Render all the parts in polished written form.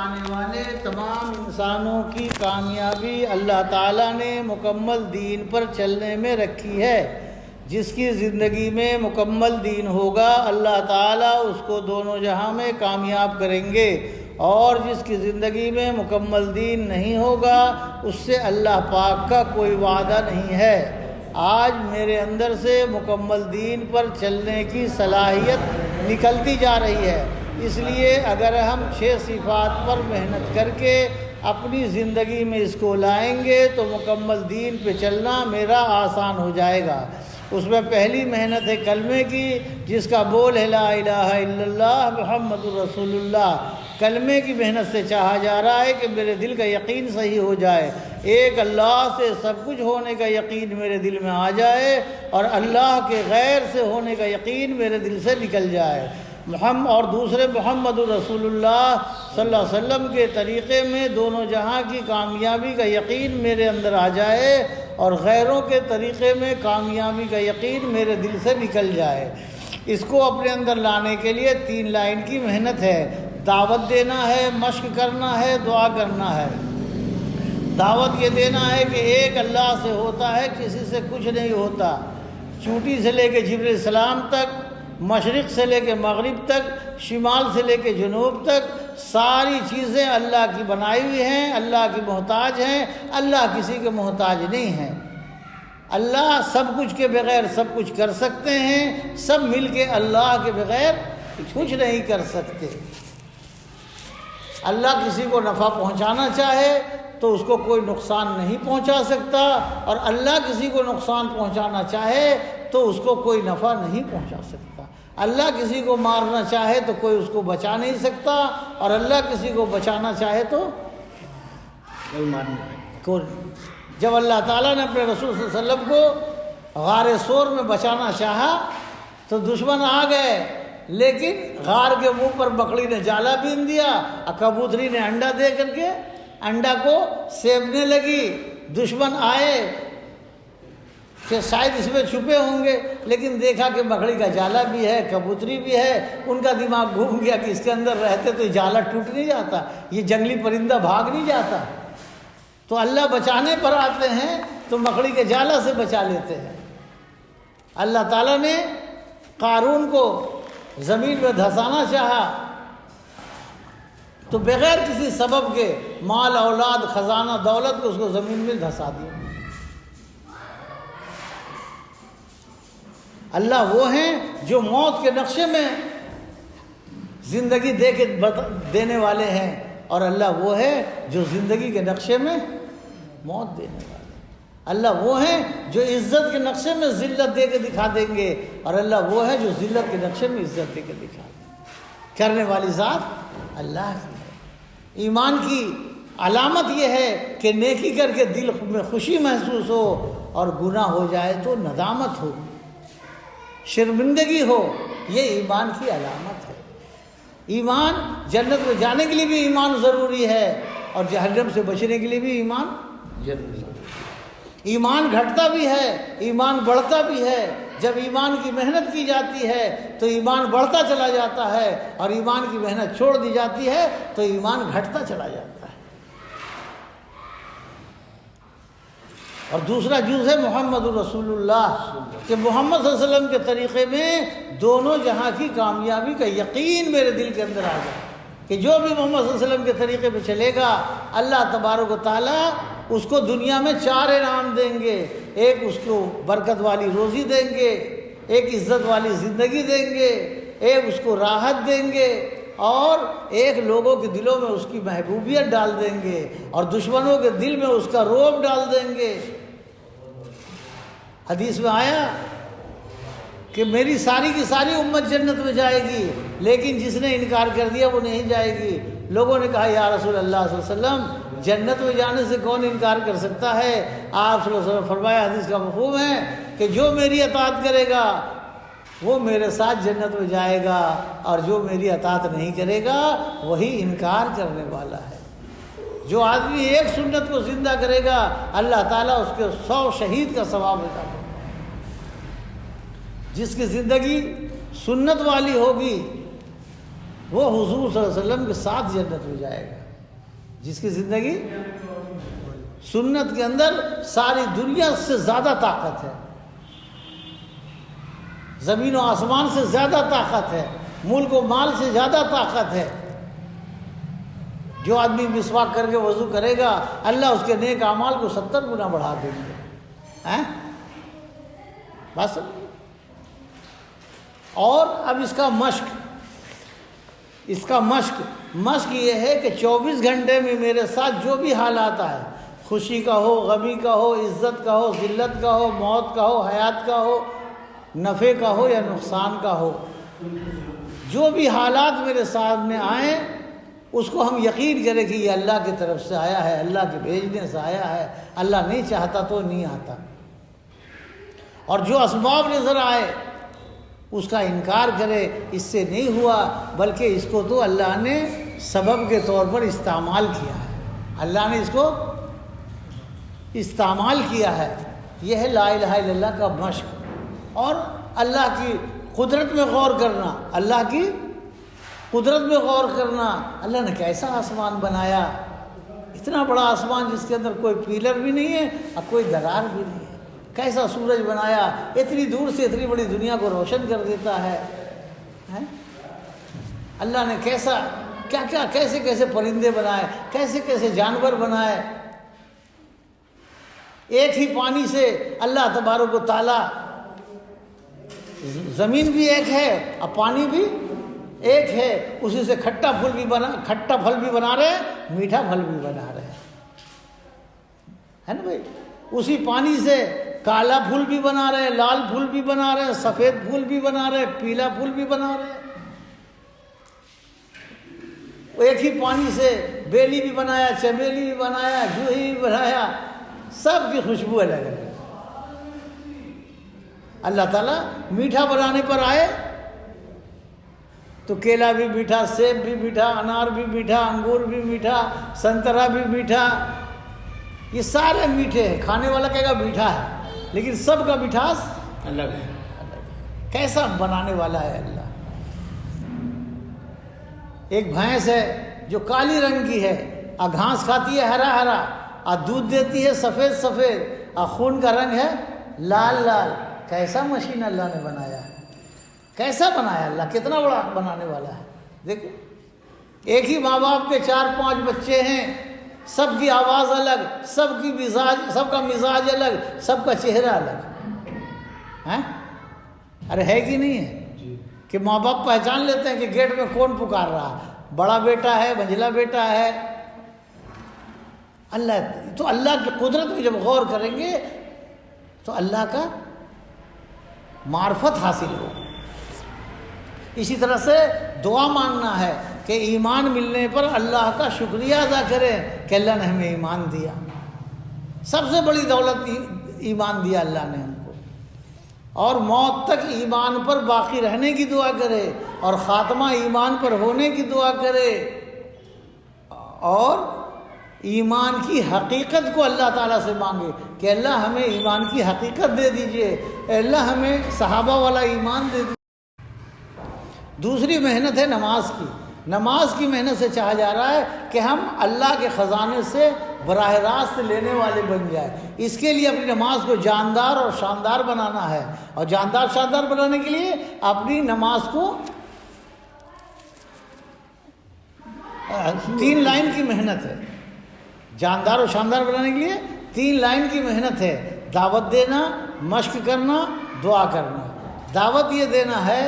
آنے والے تمام انسانوں کی کامیابی اللہ تعالیٰ نے مکمل دین پر چلنے میں رکھی ہے۔ جس کی زندگی میں مکمل دین ہوگا اللہ تعالیٰ اس کو دونوں جہاں میں کامیاب کریں گے، اور جس کی زندگی میں مکمل دین نہیں ہوگا اس سے اللہ پاک کا کوئی وعدہ نہیں ہے۔ آج میرے اندر سے مکمل دین پر چلنے کی صلاحیت نکلتی جا رہی ہے، اس لیے اگر ہم 6 صفات پر محنت کر کے اپنی زندگی میں اس کو لائیں گے تو مکمل دین پہ چلنا میرا آسان ہو جائے گا۔ اس میں پہلی محنت ہے کلمے کی، جس کا بول ہے لا الہ الا اللہ محمد الرسول اللہ۔ کلمے کی محنت سے چاہا جا رہا ہے کہ میرے دل کا یقین صحیح ہو جائے، ایک اللہ سے سب کچھ ہونے کا یقین میرے دل میں آ جائے، اور اللہ کے غیر سے ہونے کا یقین میرے دل سے نکل جائے۔ اور دوسرے محمد الرسول اللہ صلی اللہ علیہ وسلم کے طریقے میں دونوں جہاں کی کامیابی کا یقین میرے اندر آ جائے، اور غیروں کے طریقے میں کامیابی کا یقین میرے دل سے نکل جائے۔ اس کو اپنے اندر لانے کے لیے 3 لائن کی محنت ہے۔ دعوت دینا ہے، مشق کرنا ہے، دعا کرنا ہے۔ دعوت یہ دینا ہے کہ ایک اللہ سے ہوتا ہے، کسی سے کچھ نہیں ہوتا۔ چونٹی سے لے کے جبریل السلام تک، مشرق سے لے کے مغرب تک، شمال سے لے کے جنوب تک، ساری چیزیں اللہ کی بنائی ہوئی ہیں، اللہ کی محتاج ہیں، اللہ کسی کے محتاج نہیں ہیں۔ اللہ سب کچھ کے بغیر سب کچھ کر سکتے ہیں، سب مل کے اللہ کے بغیر کچھ نہیں کر سکتے۔ اللہ کسی کو نفع پہنچانا چاہے تو اس کو کوئی نقصان نہیں پہنچا سکتا، اور اللہ کسی کو نقصان پہنچانا چاہے تو اس کو کوئی نفع نہیں پہنچا سکتا۔ اللہ کسی کو مارنا چاہے تو کوئی اس کو بچا نہیں سکتا، اور اللہ کسی کو بچانا چاہے تو کوئی مارنا نہیں۔ جب اللہ تعالیٰ نے اپنے رسول صلی اللہ علیہ وسلم کو غار ثور میں بچانا چاہا تو دشمن آ گئے، لیکن غار کے منہ پر بکری نے جالا بین دیا، اور کبوتری نے انڈا دے کر کے انڈا کو سیبنے لگی۔ دشمن آئے کہ شاید اس میں چھپے ہوں گے، لیکن دیکھا کہ بکری کا جالا بھی ہے، کبوتری بھی ہے، ان کا دماغ گھوم گیا کہ اس کے اندر رہتے تو جالا ٹوٹ نہیں جاتا، یہ جنگلی پرندہ بھاگ نہیں جاتا۔ تو اللہ بچانے پر آتے ہیں تو مکڑی کے جالا سے بچا لیتے ہیں۔ اللہ تعالیٰ نے قارون کو زمین میں دھسانا چاہا تو بغیر کسی سبب کے مال اولاد خزانہ دولت کو اس کو زمین میں دھسا دیا۔ اللہ وہ ہیں جو موت کے نقشے میں زندگی دے کے دینے والے ہیں، اور اللہ وہ ہے جو زندگی کے نقشے میں موت دینے والے ہیں۔ اللہ وہ ہیں جو عزت کے نقشے میں ذلت دے کے دکھا دیں گے، اور اللہ وہ ہے جو ذلت کے نقشے میں عزت دے کے دکھا دیں گے۔ کرنے والی ذات اللہ کی ہے۔ ایمان کی علامت یہ ہے کہ نیکی کر کے دل میں خوشی محسوس ہو، اور گناہ ہو جائے تو ندامت ہو، شرمندگی ہو۔ یہ ایمان کی علامت ہے۔ ایمان جنت میں جانے کے لیے بھی ایمان ضروری ہے، اور جہنم سے بچنے کے لیے بھی ایمان ضروری ہے۔ ایمان گھٹتا بھی ہے، ایمان بڑھتا بھی ہے۔ جب ایمان کی محنت کی جاتی ہے تو ایمان بڑھتا چلا جاتا ہے، اور ایمان کی محنت چھوڑ دی جاتی ہے تو ایمان گھٹتا چلا جاتا ہے۔ اور دوسرا جز ہے محمد الرسول اللہ، کہ محمد صلی اللہ علیہ وسلم کے طریقے میں دونوں جہاں کی کامیابی کا یقین میرے دل کے اندر آ جائے، کہ جو بھی محمد صلی اللہ علیہ وسلم کے طریقے پہ چلے گا اللہ تبارک و تعالیٰ اس کو دنیا میں 4 انعام دیں گے۔ ایک اس کو برکت والی روزی دیں گے، ایک عزت والی زندگی دیں گے، ایک اس کو راحت دیں گے، اور ایک لوگوں کے دلوں میں اس کی محبوبیت ڈال دیں گے، اور دشمنوں کے دل میں اس کا رعب ڈال دیں گے۔ حدیث میں آیا کہ میری ساری کی ساری امت جنت میں جائے گی، لیکن جس نے انکار کر دیا وہ نہیں جائے گی۔ لوگوں نے کہا یا رسول اللہ صلی اللہ علیہ وسلم جنت میں جانے سے کون انکار کر سکتا ہے؟ آپ صلی اللہ علیہ وسلم فرمایا، حدیث کا مفہوم ہے کہ جو میری اطاعت کرے گا وہ میرے ساتھ جنت میں جائے گا، اور جو میری اطاعت نہیں کرے گا وہی انکار کرنے والا ہے۔ جو آدمی ایک سنت کو زندہ کرے گا اللہ تعالیٰ اس کے 100 شہید کا ثواب عطا کرے گا۔ جس کی زندگی سنت والی ہوگی وہ حضور صلی اللہ علیہ وسلم کے ساتھ جنت میں جائے گا۔ جس کی زندگی سنت کے اندر ساری دنیا سے زیادہ طاقت ہے، زمین و آسمان سے زیادہ طاقت ہے، ملک و مال سے زیادہ طاقت ہے۔ جو آدمی مسواک کر کے وضو کرے گا اللہ اس کے نیک اعمال کو 70 گنا بڑھا دیں گے۔ بس اور اب اس کا مشق یہ ہے کہ 24 گھنٹے میں میرے ساتھ جو بھی حالات آئے، خوشی کا ہو، غمی کا ہو، عزت کا ہو، ذلت کا ہو، موت کا ہو، حیات کا ہو، نفع کا ہو یا نقصان کا ہو، جو بھی حالات میرے سامنے آئیں اس کو ہم یقین کریں کہ یہ اللہ کی طرف سے آیا ہے، اللہ کے بھیجنے سے آیا ہے، اللہ نہیں چاہتا تو نہیں آتا۔ اور جو اسباب نظر آئے اس کا انکار کرے، اس سے نہیں ہوا بلکہ اس کو تو اللہ نے سبب کے طور پر استعمال کیا ہے، اللہ نے اس کو استعمال کیا ہے۔ یہ ہے لا الہ الا اللہ کا مشق۔ اور اللہ کی قدرت میں غور کرنا، اللہ کی قدرت میں غور کرنا، اللہ نے کیسا آسمان بنایا، اتنا بڑا آسمان جس کے اندر کوئی پیلر بھی نہیں ہے اور کوئی درار بھی نہیں ہے، کیسا سورج بنایا، اتنی دور سے اتنی بڑی دنیا کو روشن کر دیتا ہے۔ اللہ نے کیسے کیسے پرندے بنائے، کیسے کیسے جانور بنائے۔ ایک ہی پانی سے اللہ تبارک و تعالیٰ، زمین بھی ایک ہے اور پانی بھی ایک ہے، اسی سے کھٹا پھل بھی بنا رہے ہیں، میٹھا پھل بھی بنا رہے ہیں، ہے نا بھائی؟ اسی پانی سے کالا پھول بھی بنا رہے ہیں، لال پھول بھی بنا رہے ہیں، سفید پھول بھی بنا رہے ہیں، پیلا پھول بھی بنا رہے ہیں۔ ایک ہی پانی سے بیلی بھی بنایا، چمیلی بھی بنایا، جوہی بھی بنایا، سب کی خوشبو الگ الگ۔ اللہ تعالیٰ میٹھا بنانے پر آئے تو کیلا بھی میٹھا، سیب بھی میٹھا، انار بھی میٹھا، انگور بھی میٹھا، سنترا بھی میٹھا، یہ سارے میٹھے ہیں۔ کھانے والا کہے گا میٹھا ہے لیکن سب کا مٹھاس الگ ہے۔ کیسا بنانے والا ہے اللہ۔ ایک بھینس ہے جو کالی رنگ کی ہے اور گھاس کھاتی ہے ہرا ہرا، اور دودھ دیتی ہے سفید سفید، اور خون کا رنگ ہے لال لال۔ کیسا مشین اللہ نے بنایا، کیسا بنایا اللہ، کتنا بڑا بنانے والا ہے۔ دیکھو ایک ہی ماں باپ کے 4-5 بچے ہیں، سب کی آواز الگ، سب کا مزاج الگ، سب کا چہرہ الگ، ارے ہے کہ نہیں ہے کہ ماں باپ پہچان لیتے ہیں کہ گیٹ میں کون پکار رہا، بڑا بیٹا ہے، منجلا بیٹا ہے۔ اللہ کی قدرت میں جب غور کریں گے تو اللہ کا معرفت حاصل ہو۔ اسی طرح سے دعا مانگنا ہے کہ ایمان ملنے پر اللہ کا شکریہ ادا کریں کہ اللہ نے ہمیں ایمان دیا۔ سب سے بڑی دولت ایمان دیا اللہ نے ہم کو، اور موت تک ایمان پر باقی رہنے کی دعا کرے، اور خاتمہ ایمان پر ہونے کی دعا کرے، اور ایمان کی حقیقت کو اللہ تعالیٰ سے مانگے کہ اللہ ہمیں ایمان کی حقیقت دے دیجئے، اللہ ہمیں صحابہ والا ایمان دے دیجئے۔ دوسری محنت ہے نماز کی۔ نماز کی محنت سے چاہا جا رہا ہے کہ ہم اللہ کے خزانے سے براہ راست لینے والے بن جائیں۔ اس کے لیے اپنی نماز کو جاندار اور شاندار بنانا ہے، اور جاندار شاندار بنانے کے لیے اپنی نماز کو 3 لائن کی محنت ہے۔ جاندار اور شاندار بنانے کے لیے 3 لائن کی محنت ہے: دعوت دینا، مشق کرنا، دعا کرنا۔ دعوت یہ دینا ہے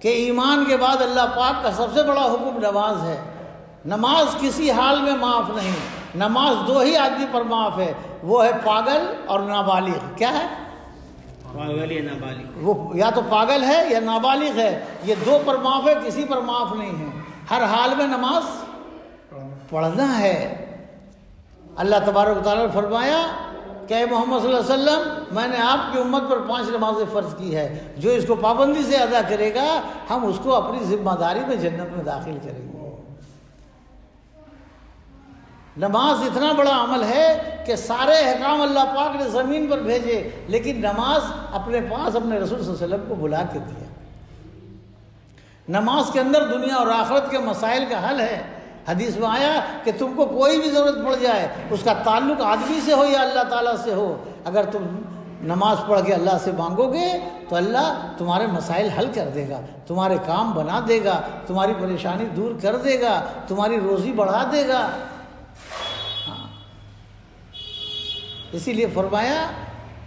کہ ایمان کے بعد اللہ پاک کا سب سے بڑا حکم نماز ہے۔ نماز کسی حال میں معاف نہیں۔ نماز 2 ہی آدمی پر معاف ہے، وہ ہے پاگل اور نابالغ۔ کیا ہے؟ پاگل یا نابالغ۔ وہ یا تو پاگل ہے یا نابالغ ہے، یہ 2 پر معاف ہے، کسی پر معاف نہیں ہے۔ ہر حال میں نماز پڑھنا ہے۔ اللہ تبارک و تعالیٰ نے فرمایا کہ اے محمد صلی اللہ علیہ وسلم، میں نے آپ کی امت پر 5 نمازیں فرض کی ہے، جو اس کو پابندی سے ادا کرے گا ہم اس کو اپنی ذمہ داری میں جنت میں داخل کریں گے۔ نماز اتنا بڑا عمل ہے کہ سارے احکام اللہ پاک نے زمین پر بھیجے، لیکن نماز اپنے پاس اپنے رسول صلی اللہ علیہ وسلم کو بلا کے دیا۔ نماز کے اندر دنیا اور آخرت کے مسائل کا حل ہے۔ حدیث میں آیا کہ تم کو کوئی بھی ضرورت پڑ جائے، اس کا تعلق آدمی سے ہو یا اللہ تعالیٰ سے ہو، اگر تم نماز پڑھ کے اللہ سے مانگو گے تو اللہ تمہارے مسائل حل کر دے گا، تمہارے کام بنا دے گا، تمہاری پریشانی دور کر دے گا، تمہاری روزی بڑھا دے گا۔ اسی لیے فرمایا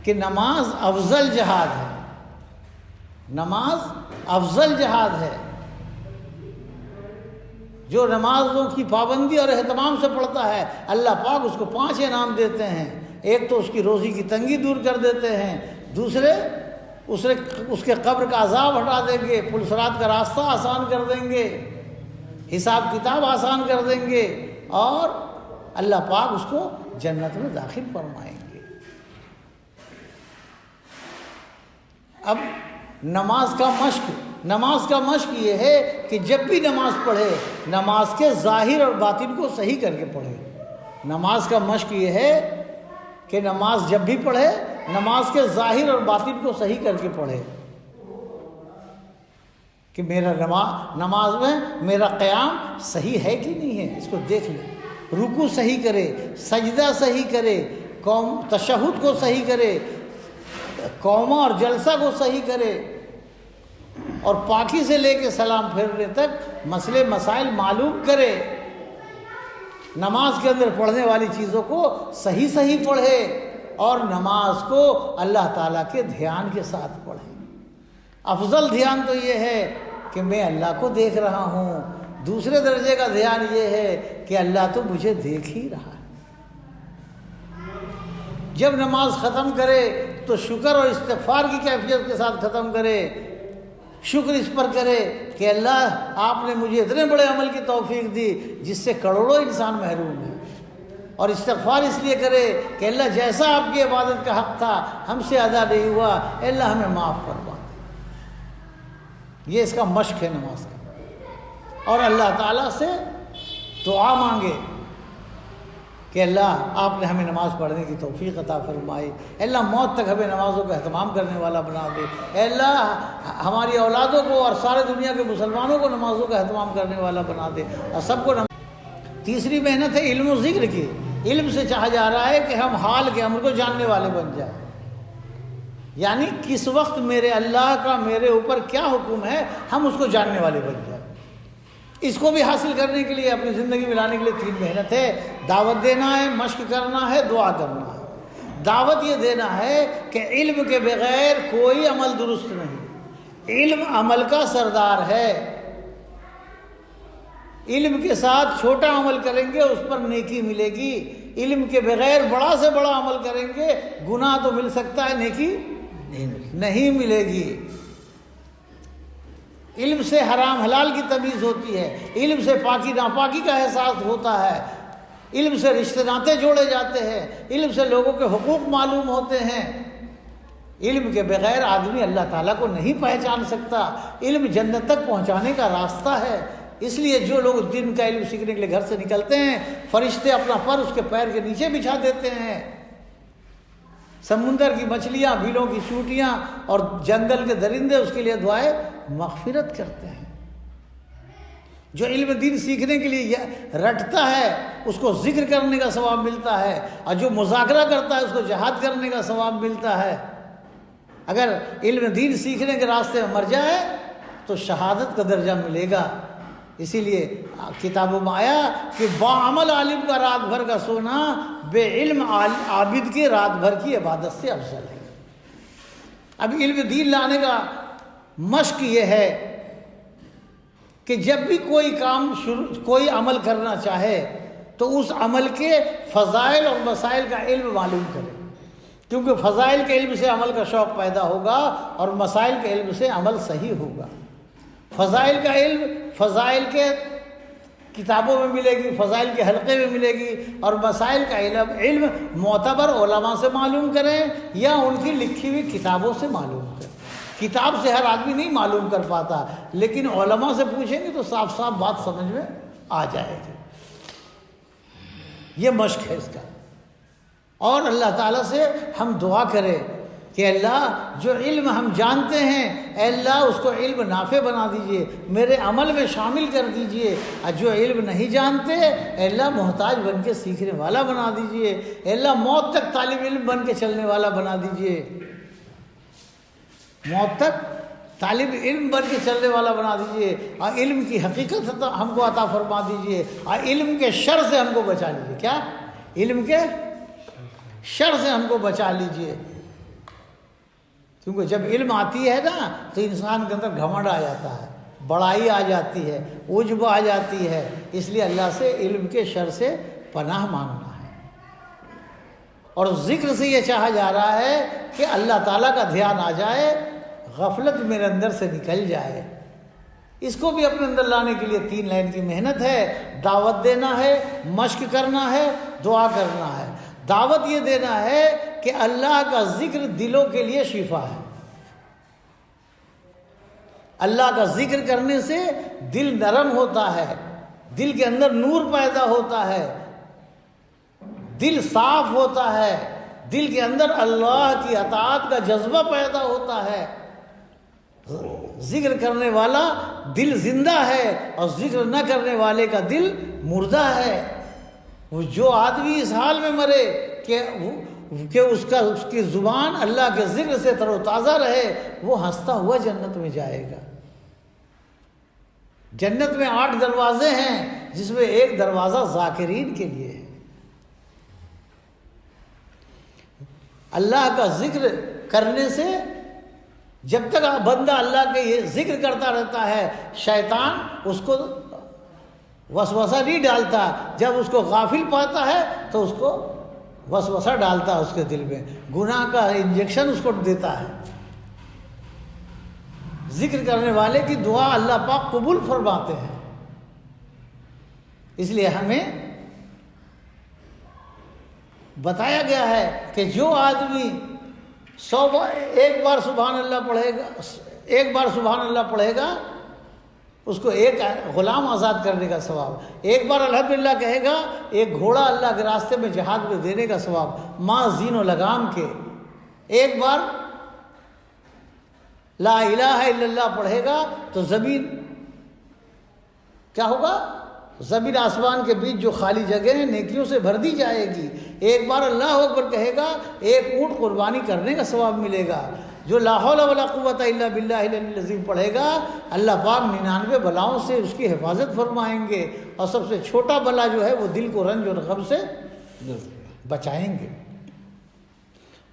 کہ نماز افضل جہاد ہے، نماز افضل جہاد ہے۔ جو نمازوں کی پابندی اور اہتمام سے پڑھتا ہے اللہ پاک اس کو 5 انعام دیتے ہیں۔ ایک تو اس کی روزی کی تنگی دور کر دیتے ہیں، دوسرے اس کے قبر کا عذاب ہٹا دیں گے، پل صراط کا راستہ آسان کر دیں گے، حساب کتاب آسان کر دیں گے، اور اللہ پاک اس کو جنت میں داخل فرمائیں گے۔ اب نماز کا مشق یہ ہے کہ جب بھی نماز پڑھے نماز کے ظاہر اور باطن کو صحیح کر کے پڑھے۔ نماز کا مشق یہ ہے کہ نماز جب بھی پڑھے نماز کے ظاہر اور باطن کو صحیح کر کے پڑھے، کہ میرا نماز میں میرا قیام صحیح ہے کہ نہیں ہے، اس کو دیکھ لے، رکوع صحیح کرے، سجدہ صحیح کرے، تشہد کو صحیح کرے، قومہ اور جلسہ کو صحیح کرے، اور پاکی سے لے کے سلام پھیرنے تک مسئلے مسائل معلوم کرے۔ نماز کے اندر پڑھنے والی چیزوں کو صحیح پڑھے، اور نماز کو اللہ تعالیٰ کے دھیان کے ساتھ پڑھے۔ افضل دھیان تو یہ ہے کہ میں اللہ کو دیکھ رہا ہوں، دوسرے درجے کا دھیان یہ ہے کہ اللہ تو مجھے دیکھ ہی رہا ہے۔ جب نماز ختم کرے تو شکر اور استغفار کی کیفیت کے ساتھ ختم کرے، شکر اس پر کرے کہ اللہ آپ نے مجھے اتنے بڑے عمل کی توفیق دی جس سے کروڑوں انسان محروم ہیں، اور استغفار اس لیے کرے کہ اللہ جیسا آپ کی عبادت کا حق تھا ہم سے ادا نہیں ہوا، اللہ ہمیں معاف فرما دے۔ یہ اس کا مشق ہے نماز کا، اور اللہ تعالیٰ سے دعا مانگے کہ اللہ آپ نے ہمیں نماز پڑھنے کی توفیق عطا فرمائی، اللہ موت تک ہمیں نمازوں کا اہتمام کرنے والا بنا دے، اللہ ہماری اولادوں کو اور سارے دنیا کے مسلمانوں کو نمازوں کا اہتمام کرنے والا بنا دے، اور سب کو تیسری محنت ہے علم و ذکر کی۔ علم سے چاہا جا رہا ہے کہ ہم حال کے امر کو جاننے والے بن جائیں، یعنی کس وقت میرے اللہ کا میرے اوپر کیا حکم ہے ہم اس کو جاننے والے بن جائیں۔ اس کو بھی حاصل کرنے کے لیے اپنی زندگی میں لانے کے لیے 3 محنت ہے، دعوت دینا ہے، مشق کرنا ہے، دعا کرنا ہے۔ دعوت یہ دینا ہے کہ علم کے بغیر کوئی عمل درست نہیں، علم عمل کا سردار ہے۔ علم کے ساتھ چھوٹا عمل کریں گے اس پر نیکی ملے گی، علم کے بغیر بڑا سے بڑا عمل کریں گے گناہ تو مل سکتا ہے، نیکی نہیں ملے گی۔ علم سے حرام حلال کی تمیز ہوتی ہے، علم سے پاکی ناپاکی کا احساس ہوتا ہے، علم سے رشتے ناطے جوڑے جاتے ہیں، علم سے لوگوں کے حقوق معلوم ہوتے ہیں۔ علم کے بغیر آدمی اللہ تعالیٰ کو نہیں پہچان سکتا، علم جنت تک پہنچانے کا راستہ ہے۔ اس لیے جو لوگ دین کا علم سیکھنے کے لیے گھر سے نکلتے ہیں فرشتے اپنا پر اس کے پیر کے نیچے بچھا دیتے ہیں، سمندر کی مچھلیاں، بیلوں کی چونٹیاں اور جنگل کے درندے اس کے لیے دعائیں مغفرت کرتے ہیں۔ جو علم دین سیکھنے کے لیے رٹتا ہے اس کو ذکر کرنے کا ثواب ملتا ہے، اور جو مذاکرہ کرتا ہے اس کو جہاد کرنے کا ثواب ملتا ہے۔ اگر علم دین سیکھنے کے راستے میں مر جائے تو شہادت کا درجہ ملے گا۔ اسی لیے کتابوں میں آیا کہ باعمل عالم کا رات بھر کا سونا بے علم عابد کے رات بھر کی عبادت سے افضل ہے۔ اب علم دین لانے کا مشق یہ ہے کہ جب بھی کوئی عمل کرنا چاہے تو اس عمل کے فضائل اور مسائل کا علم معلوم کرے، کیونکہ فضائل کے علم سے عمل کا شوق پیدا ہوگا اور مسائل کے علم سے عمل صحیح ہوگا۔ فضائل کا علم فضائل کے کتابوں میں ملے گی، فضائل کے حلقے میں ملے گی، اور مسائل کا علم معتبر علماء سے معلوم کریں یا ان کی لکھی ہوئی کتابوں سے معلوم کریں۔ کتاب سے ہر آدمی نہیں معلوم کر پاتا، لیکن علماء سے پوچھیں گے تو صاف صاف بات سمجھ میں آ جائے گی۔ یہ مشق ہے اس کا۔ اور اللہ تعالیٰ سے ہم دعا کریں کہ اللہ جو علم ہم جانتے ہیں اے اللہ اس کو علم نافع بنا دیجئے، میرے عمل میں شامل کر دیجئے، اور جو علم نہیں جانتے اے اللہ محتاج بن کے سیکھنے والا بنا دیجئے، اے اللہ موت تک طالب علم بن کے چلنے والا بنا دیجئے، موت تک طالب علم بن کے چلنے والا بنا دیجئے، اور علم کی حقیقت ہم کو عطا فرما دیجئے، اور علم کے شر سے ہم کو بچا لیجئے۔ کیا؟ علم کے شر سے ہم کو بچا لیجئے، کیونکہ جب علم آتی ہے نا تو انسان کے اندر گھمنڈ آ جاتا ہے، بڑائی آ جاتی ہے، عجب آ جاتی ہے، اس لیے اللہ سے علم کے شر سے پناہ مانگنا ہے۔ اور ذکر سے یہ چاہا جا رہا ہے کہ اللہ تعالیٰ کا دھیان آ جائے، غفلت میرے اندر سے نکل جائے۔ اس کو بھی اپنے اندر لانے کے لیے 3 لائن کی محنت ہے، دعوت دینا ہے، مشق کرنا ہے، دعا کرنا ہے۔ دعوت یہ دینا ہے کہ اللہ کا ذکر دلوں کے لیے شفا ہے، اللہ کا ذکر کرنے سے دل نرم ہوتا ہے، دل کے اندر نور پیدا ہوتا ہے، دل صاف ہوتا ہے، دل کے اندر اللہ کی اطاعت کا جذبہ پیدا ہوتا ہے۔ ذکر کرنے والا دل زندہ ہے اور ذکر نہ کرنے والے کا دل مردہ ہے۔ وہ جو آدمی اس حال میں مرے کہ اس کی زبان اللہ کے ذکر سے تر و تازہ رہے، وہ ہنستا ہوا جنت میں جائے گا۔ جنت میں 8 دروازے ہیں جس میں ایک دروازہ ذاکرین کے لیے ہے۔ اللہ کا ذکر کرنے سے جب تک بندہ اللہ کے یہ ذکر کرتا رہتا ہے، شیطان اس کو وسوسہ نہیں ڈالتا، جب اس کو غافل پاتا ہے تو اس کو وسوسہ ڈالتا ہے، اس کے دل میں گناہ کا انجیکشن اس کو دیتا ہے۔ ذکر کرنے والے کی دعا اللہ پاک قبول فرماتے ہیں۔ اس لیے ہمیں بتایا گیا ہے کہ جو آدمی 100 بار ایک بار سبحان اللہ پڑھے گا اس کو ایک غلام آزاد کرنے کا ثواب، ایک بار الحمدللہ کہے گا ایک گھوڑا اللہ کے راستے میں جہاد میں دینے کا ثواب، ماں زین و لگام کے۔ ایک بار لا الہ الا اللہ پڑھے گا تو زمین کیا ہوگا؟ زمین آسمان کے بیچ جو خالی جگہ ہیں نیکیوں سے بھر دی جائے گی۔ ایک بار اللہ اکبر کہے گا ایک اونٹ قربانی کرنے کا ثواب ملے گا۔ جو لا حول ولا قوت الا باللہ العلی العظیم پڑھے گا اللہ پاک 99 بلاؤں سے اس کی حفاظت فرمائیں گے، اور سب سے چھوٹا بلا جو ہے وہ دل کو رنج اور غم سے بچائیں گے۔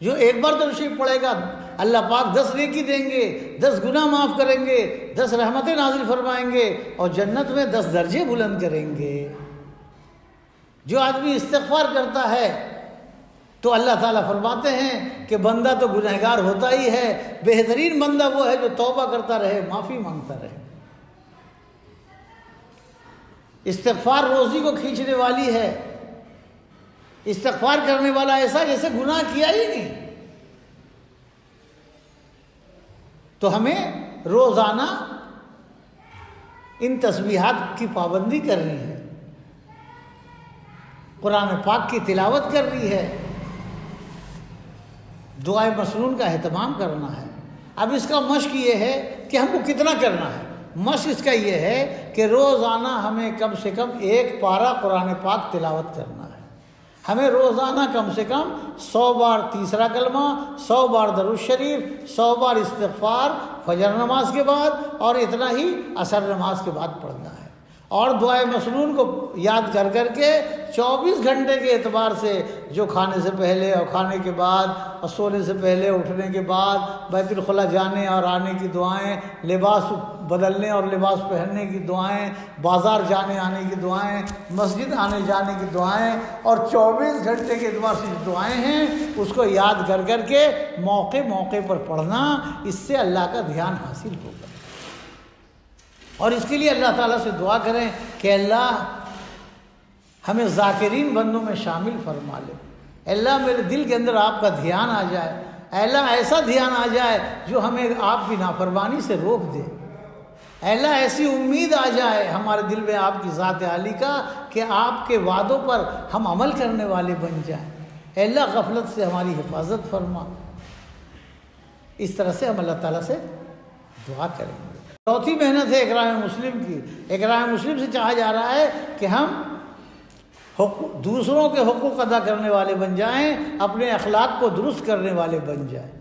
جو ایک بار تشریف پڑھے گا اللہ پاک 10 نیکی دیں گے، 10 گناہ معاف کریں گے، 10 رحمتیں نازل فرمائیں گے، اور جنت میں 10 درجے بلند کریں گے۔ جو آدمی استغفار کرتا ہے تو اللہ تعالیٰ فرماتے ہیں کہ بندہ تو گنہگار ہوتا ہی ہے، بہترین بندہ وہ ہے جو توبہ کرتا رہے، معافی مانگتا رہے۔ استغفار روزی کو کھینچنے والی ہے۔ استغفار کرنے والا ایسا جیسے گناہ کیا ہی نہیں۔ تو ہمیں روزانہ ان تسبیحات کی پابندی کرنی ہے، قرآن پاک کی تلاوت کرنی ہے، دعائے مسنون کا اہتمام کرنا ہے۔ اب اس کا مشق یہ ہے کہ ہم کو کتنا کرنا ہے۔ مشق اس کا یہ ہے کہ روزانہ ہمیں کم سے کم 1 پارہ قرآن پاک تلاوت کرنا ہے۔ ہمیں روزانہ کم سے کم 100 بار تیسرا کلمہ، 100 بار درود شریف، 100 بار استغفار فجر نماز کے بعد، اور اتنا ہی عصر نماز کے بعد پڑھنا ہے۔ اور دعائے مسنون کو یاد کر کر کے 24 گھنٹے کے اعتبار سے جو کھانے سے پہلے اور کھانے کے بعد اور سونے سے پہلے اٹھنے کے بعد بیت الخلاء جانے اور آنے کی دعائیں، لباس بدلنے اور لباس پہننے کی دعائیں، بازار جانے آنے کی دعائیں، مسجد آنے جانے کی دعائیں، اور 24 گھنٹے کے اعتبار سے جو دعائیں ہیں اس کو یاد کر کر کے موقع پر پڑھنا، اس سے اللہ کا دھیان حاصل ہوگا۔ اور اس کے لیے اللہ تعالیٰ سے دعا کریں کہ اللہ ہمیں ذاکرین بندوں میں شامل فرما لے۔ اللہ میرے دل کے اندر آپ کا دھیان آ جائے، اللہ ایسا دھیان آ جائے جو ہمیں آپ کی نافرمانی سے روک دے۔ اللہ ایسی امید آ جائے ہمارے دل میں آپ کی ذات عالی کا کہ آپ کے وعدوں پر ہم عمل کرنے والے بن جائیں۔ اللہ غفلت سے ہماری حفاظت فرما۔ اس طرح سے ہم اللہ تعالیٰ سے دعا کریں گے۔ چوتھی محنت ہے اکرام مسلم کی۔ اکرام مسلم سے چاہا جا رہا ہے کہ ہم دوسروں کے حقوق ادا کرنے والے بن جائیں، اپنے اخلاق کو درست کرنے والے بن جائیں۔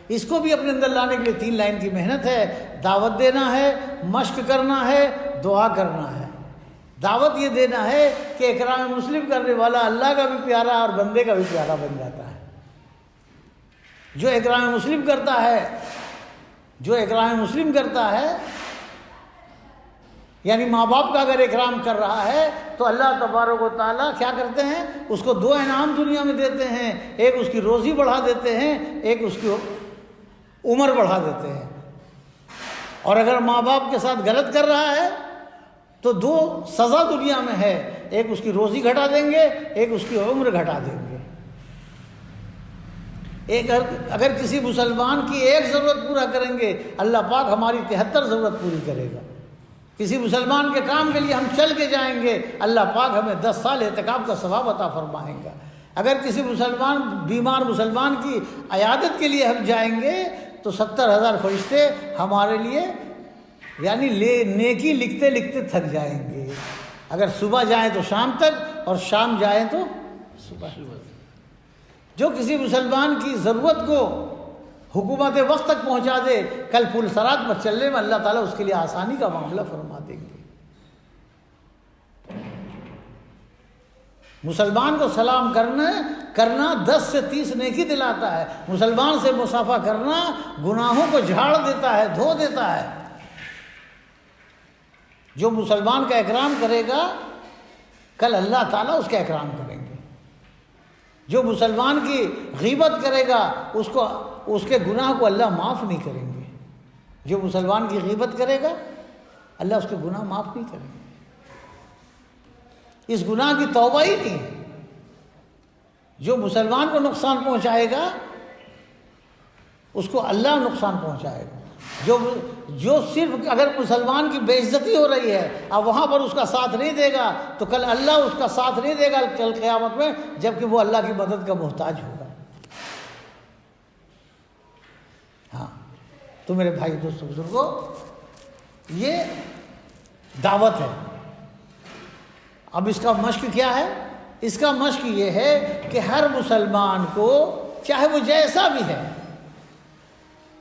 اس کو بھی اپنے اندر لانے کے لیے 3 لائن کی محنت ہے۔ دعوت دینا ہے، مشق کرنا ہے، دعا کرنا ہے۔ دعوت یہ دینا ہے کہ اکرام مسلم کرنے والا اللہ کا بھی پیارا اور بندے کا بھی پیارا بن جاتا ہے۔ جو اکرام مسلم کرتا ہے یعنی ماں باپ کا اگر اکرام کر رہا ہے تو اللہ تبارک و تعالیٰ کیا کرتے ہیں؟ اس کو 2 انعام دنیا میں دیتے ہیں، ایک اس کی روزی بڑھا دیتے ہیں، ایک اس کی عمر بڑھا دیتے ہیں۔ اور اگر ماں باپ کے ساتھ غلط کر رہا ہے تو 2 سزا دنیا میں ہے، ایک اس کی روزی گھٹا دیں گے، ایک اس کی عمر گھٹا دیں گے۔ اگر کسی مسلمان کی ایک ضرورت پورا کریں گے، اللہ پاک ہماری 73 ضرورت پوری کرے گا۔ کسی مسلمان کے کام کے لیے ہم چل کے جائیں گے، اللہ پاک ہمیں 10 سال اعتکاف کا ثواب عطا فرمائیں گا۔ اگر کسی بیمار مسلمان کی عیادت کے لیے ہم جائیں گے تو 70,000 فرشتے ہمارے لیے یعنی نیکی لکھتے لکھتے تھک جائیں گے۔ اگر صبح جائیں تو شام تک اور شام جائیں تو صبح۔ جو کسی مسلمان کی ضرورت کو حکومت وقت تک پہنچا دے، کل پل صراط پر چلنے میں اللہ تعالیٰ اس کے لیے آسانی کا معاملہ فرما دیں گے۔ مسلمان کو سلام کرنا 10 سے 30 نیکی دلاتا ہے۔ مسلمان سے مصافحہ کرنا گناہوں کو جھاڑ دیتا ہے، دھو دیتا ہے۔ جو مسلمان کا اکرام کرے گا کل اللہ تعالیٰ اس کا اکرام کریں گے۔ جو مسلمان کی غیبت کرے گا اس کے گناہ کو اللہ معاف نہیں کریں گے۔ جو مسلمان کی غیبت کرے گا اللہ اس کے گناہ معاف نہیں کریں گے۔ اس گناہ کی توبہ ہی نہیں ہے۔ جو مسلمان کو نقصان پہنچائے گا اس کو اللہ نقصان پہنچائے گا۔ جو صرف اگر مسلمان کی بے عزتی ہو رہی ہے اب وہاں پر اس کا ساتھ نہیں دے گا تو کل اللہ اس کا ساتھ نہیں دے گا کل قیامت میں، جبکہ وہ اللہ کی مدد کا محتاج ہوگا۔ ہاں تو میرے بھائی دوستوں بزرگوں، یہ دعوت ہے۔ اب اس کا مشق کیا ہے؟ اس کا مشق یہ ہے کہ ہر مسلمان کو چاہے وہ جیسا بھی ہے،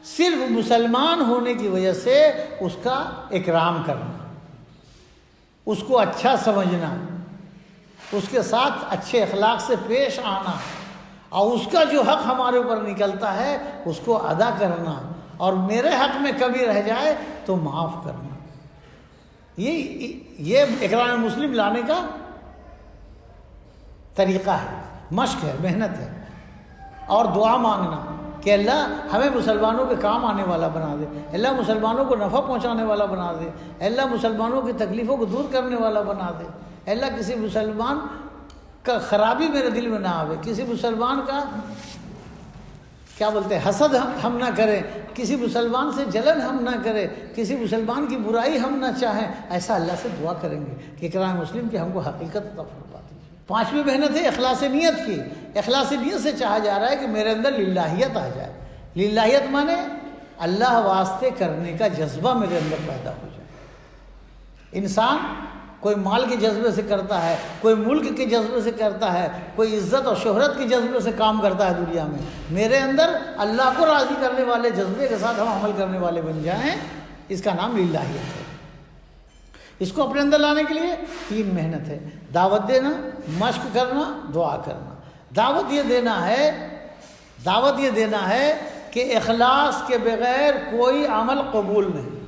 صرف مسلمان ہونے کی وجہ سے اس کا اکرام کرنا، اس کو اچھا سمجھنا، اس کے ساتھ اچھے اخلاق سے پیش آنا، اور اس کا جو حق ہمارے اوپر نکلتا ہے اس کو ادا کرنا، اور میرے حق میں کبھی رہ جائے تو معاف کرنا۔ یہ اکرام مسلم لانے کا طریقہ ہے، مشق ہے، محنت ہے۔ اور دعا مانگنا کہ اللہ ہمیں مسلمانوں کے کام آنے والا بنا دے، اللہ مسلمانوں کو نفع پہنچانے والا بنا دے، اللہ مسلمانوں کی تکلیفوں کو دور کرنے والا بنا دے، اللہ کسی مسلمان کا خرابی میرے دل میں نہ آوے، کسی مسلمان کا کیا بولتے ہیں حسد ہم نہ کریں، کسی مسلمان سے جلن ہم نہ کریں، کسی مسلمان کی برائی ہم نہ چاہیں۔ ایسا اللہ سے دعا کریں گے کہ اکرام مسلم کی ہم کو حقیقت عطا فرما دیجیے۔ 5ویں محنت ہے اخلاص نیت کی۔ اخلاص نیت سے چاہا جا رہا ہے کہ میرے اندر للہیت آ جائے۔ للہیت مانے اللہ واسطے کرنے کا جذبہ میرے اندر پیدا ہو جائے۔ انسان کوئی مال کے جذبے سے کرتا ہے، کوئی ملک کے جذبے سے کرتا ہے، کوئی عزت اور شہرت کے جذبے سے کام کرتا ہے دنیا میں۔ میرے اندر اللہ کو راضی کرنے والے جذبے کے ساتھ ہم عمل کرنے والے بن جائیں، اس کا نام للہیت ہے۔ اس کو اپنے اندر لانے کے لیے 3 محنت ہے: دعوت دینا، مشق کرنا، دعا کرنا۔ دعوت یہ دینا ہے کہ اخلاص کے بغیر کوئی عمل قبول نہیں۔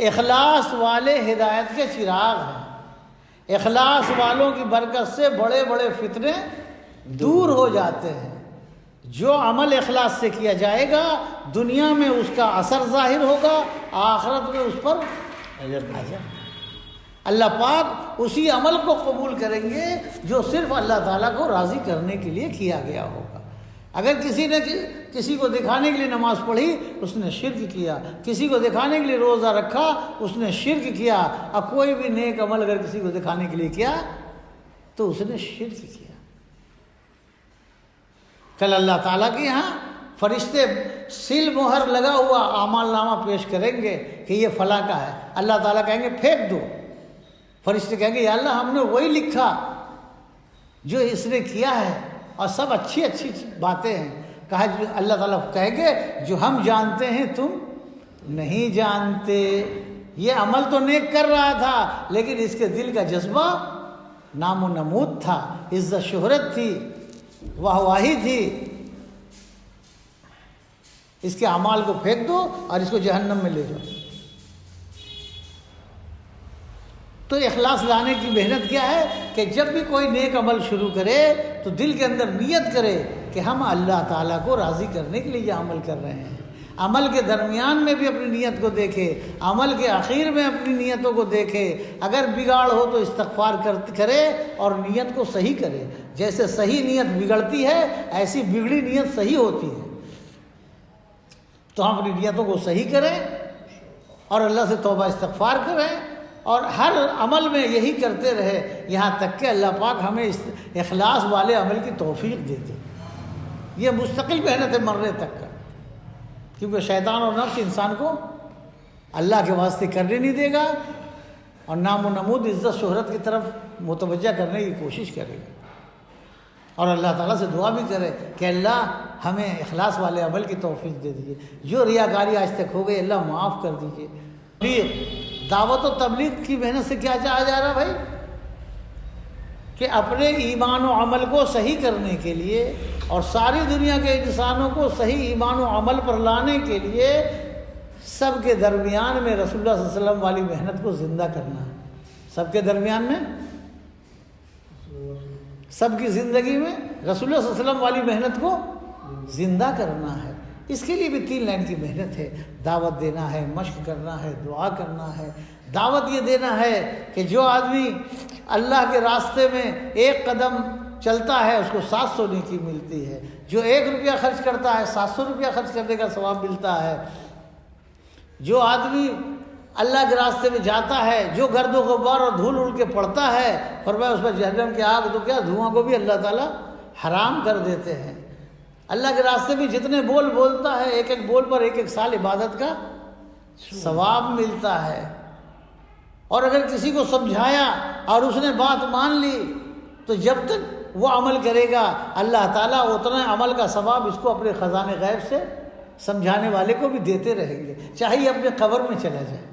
اخلاص والے ہدایت کے چراغ ہیں۔ اخلاص والوں کی برکت سے بڑے بڑے فتنے دور ہو جاتے ہیں۔ جو عمل اخلاص سے کیا جائے گا دنیا میں اس کا اثر ظاہر ہوگا، آخرت میں اس پر اجر۔ اللہ پاک اسی عمل کو قبول کریں گے جو صرف اللہ تعالیٰ کو راضی کرنے کے لیے کیا گیا ہوگا۔ اگر کسی نے کسی کو دکھانے کے لیے نماز پڑھی اس نے شرک کیا، کسی کو دکھانے کے لیے روزہ رکھا اس نے شرک کیا، اور کوئی بھی نیک عمل اگر کسی کو دکھانے کے لیے کیا تو اس نے شرک کیا۔ کل اللہ تعالیٰ کے یہاں فرشتے سیل مہر لگا ہوا اعمال نامہ پیش کریں گے کہ یہ فلاں کا ہے. اللہ تعالیٰ کہیں گے پھینک دو. فرشتے کہیں گے یا اللہ ہم نے وہی لکھا جو اس نے کیا ہے اور سب اچھی اچھی باتیں ہیں. کہا اللہ تعالیٰ کہیں گے جو ہم جانتے ہیں تم نہیں جانتے. یہ عمل تو نیک کر رہا تھا لیکن اس کے دل کا جذبہ نام و نمود تھا, عزت شہرت تھی, واہ واہی تھی. اس کے اعمال کو پھینک دو اور اس کو جہنم میں لے جاؤ. تو اخلاص لانے کی محنت کیا ہے کہ جب بھی کوئی نیک عمل شروع کرے تو دل کے اندر نیت کرے کہ ہم اللہ تعالیٰ کو راضی کرنے کے لیے یہ عمل کر رہے ہیں. عمل کے درمیان میں بھی اپنی نیت کو دیکھے, عمل کے آخر میں اپنی نیتوں کو دیکھے. اگر بگاڑ ہو تو استغفار کرے اور نیت کو صحیح کرے. جیسے صحیح نیت بگڑتی ہے ایسی بگڑی نیت صحیح ہوتی ہے. تو ہم اپنی نیتوں کو صحیح کریں اور اللہ سے توبہ استغفار کریں اور ہر عمل میں یہی کرتے رہے یہاں تک کہ اللہ پاک ہمیں اس اخلاص والے عمل کی توفیق دے دے. یہ مستقل محنت ہے مرنے تک کا, کیونکہ شیطان اور نفس انسان کو اللہ کے واسطے کرنے نہیں دے گا اور نام و نمود عزت شہرت کی طرف متوجہ کرنے کی کوشش کرے گا. اور اللہ تعالیٰ سے دعا بھی کرے کہ اللہ ہمیں اخلاص والے عمل کی توفیق دے دیجیے. جو ریاکاری آج تک ہو گئی اللہ معاف کر دیجیے. دعوت و تبلیغ کی محنت سے کیا چاہا جا رہا بھائی کہ اپنے ایمان و عمل کو صحیح کرنے کے لیے اور ساری دنیا کے انسانوں کو صحیح ایمان و عمل پر لانے کے لیے سب کے درمیان میں رسول اللہ صلی اللہ علیہ وسلم والی محنت کو زندہ کرنا ہے. سب کے درمیان میں سب کی زندگی میں رسول اللہ صلی اللہ علیہ وسلم والی محنت کو زندہ کرنا ہے. اس کے لیے بھی 3 لائن کی محنت ہے. دعوت دینا ہے, مشق کرنا ہے, دعا کرنا ہے. دعوت یہ دینا ہے کہ جو آدمی اللہ کے راستے میں 1 قدم چلتا ہے اس کو 700 نیکی ملتی ہے. جو 1 روپیہ خرچ کرتا ہے 700 روپیہ خرچ کرنے کا ثواب ملتا ہے. جو آدمی اللہ کے راستے میں جاتا ہے, جو گرد و غبار اور دھول اڑ کے پڑتا ہے, فرمایا اس پر جہنم کی آگ تو کیا دھواں کو بھی اللہ تعالیٰ حرام کر دیتے ہیں. اللہ کے راستے میں جتنے بول بولتا ہے 1 بول پر 1 سال عبادت کا ثواب ملتا ہے. اور اگر کسی کو سمجھایا اور اس نے بات مان لی تو جب تک وہ عمل کرے گا اللہ تعالیٰ اتنا عمل کا ثواب اس کو اپنے خزانے غیب سے سمجھانے والے کو بھی دیتے رہیں گے, چاہے یہ اپنے قبر میں چلا جائے.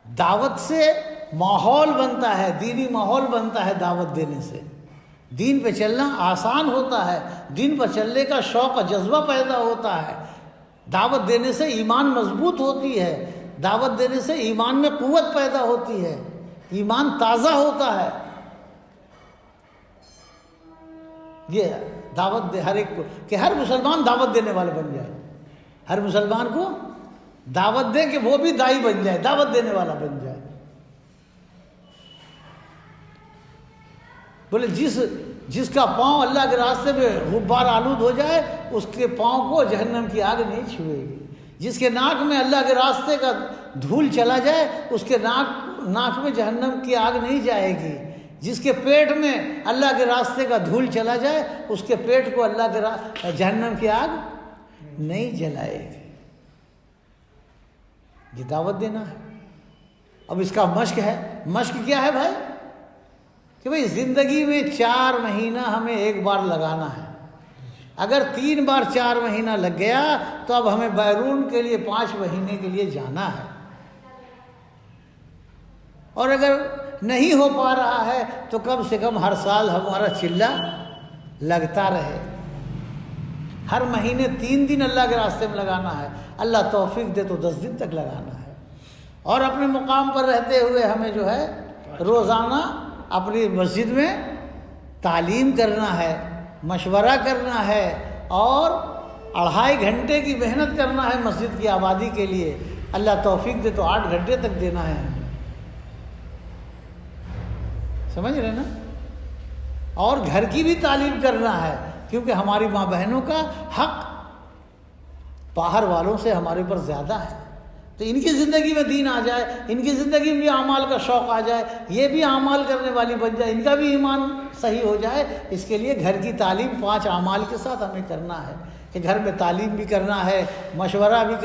دعوت سے ماحول بنتا ہے, دینی ماحول بنتا ہے. دعوت دینے سے دین پہ چلنا آسان ہوتا ہے, دین پر چلنے کا شوق اور جذبہ پیدا ہوتا ہے. دعوت دینے سے ایمان مضبوط ہوتی ہے, دعوت دینے سے ایمان میں قوت پیدا ہوتی ہے, ایمان تازہ ہوتا ہے. یہ دعوت دے ہر ایک کو کہ ہر مسلمان دعوت دینے والے بن جائے. ہر مسلمان کو دعوت دے کہ وہ بھی دائی بن جائے, دعوت دینے والا بن جائے. بولے جس کا پاؤں اللہ کے راستے میں غبار آلود ہو جائے اس کے پاؤں کو جہنم کی آگ نہیں چھوئے گی. جس کے ناک میں اللہ کے راستے کا دھول چلا جائے اس کے ناک میں جہنم کی آگ نہیں جائے گی. جس کے پیٹ میں اللہ کے راستے کا دھول چلا جائے اس کے پیٹ کو اللہ کے جہنم کی آگ نہیں جلائے گی. یہ دعوت دینا ہے. اب اس کا مشق ہے. مشق کیا ہے بھائی کہ بھائی زندگی میں 4 مہینہ ہمیں 1 بار لگانا ہے. اگر 3 بار 4 مہینہ لگ گیا تو اب ہمیں بیرون کے لیے 5 مہینے کے لیے جانا ہے. اور اگر نہیں ہو پا رہا ہے تو کم سے کم ہر سال ہمارا چلہ لگتا رہے. ہر مہینے 3 دن اللہ کے راستے میں لگانا ہے. اللہ توفیق دے تو 10 دن تک لگانا ہے. اور اپنے مقام پر رہتے ہوئے ہمیں جو ہے روزانہ اپنی مسجد میں تعلیم کرنا ہے, مشورہ کرنا ہے اور 2.5 گھنٹے کی محنت کرنا ہے مسجد کی آبادی کے لیے. اللہ توفیق دے تو 8 گھنٹے تک دینا ہے. سمجھ رہے نا. اور گھر کی بھی تعلیم کرنا ہے کیونکہ ہماری ماں بہنوں کا حق باہر والوں سے ہمارے اوپر زیادہ ہے. تو ان کی زندگی میں دین آ جائے، ان کی زندگی میں بھی اعمال کا شوق آ جائے، یہ بھی اعمال کرنے والی بن جائے، ان کا بھی ایمان صحیح ہو جائے۔ اس کے لیے گھر کی تعلیم 5 اعمال کے ساتھ ہمیں کرنا ہے کہ گھر میں تعلیم بھی کرنا ہے، مشورہ بھی کرنا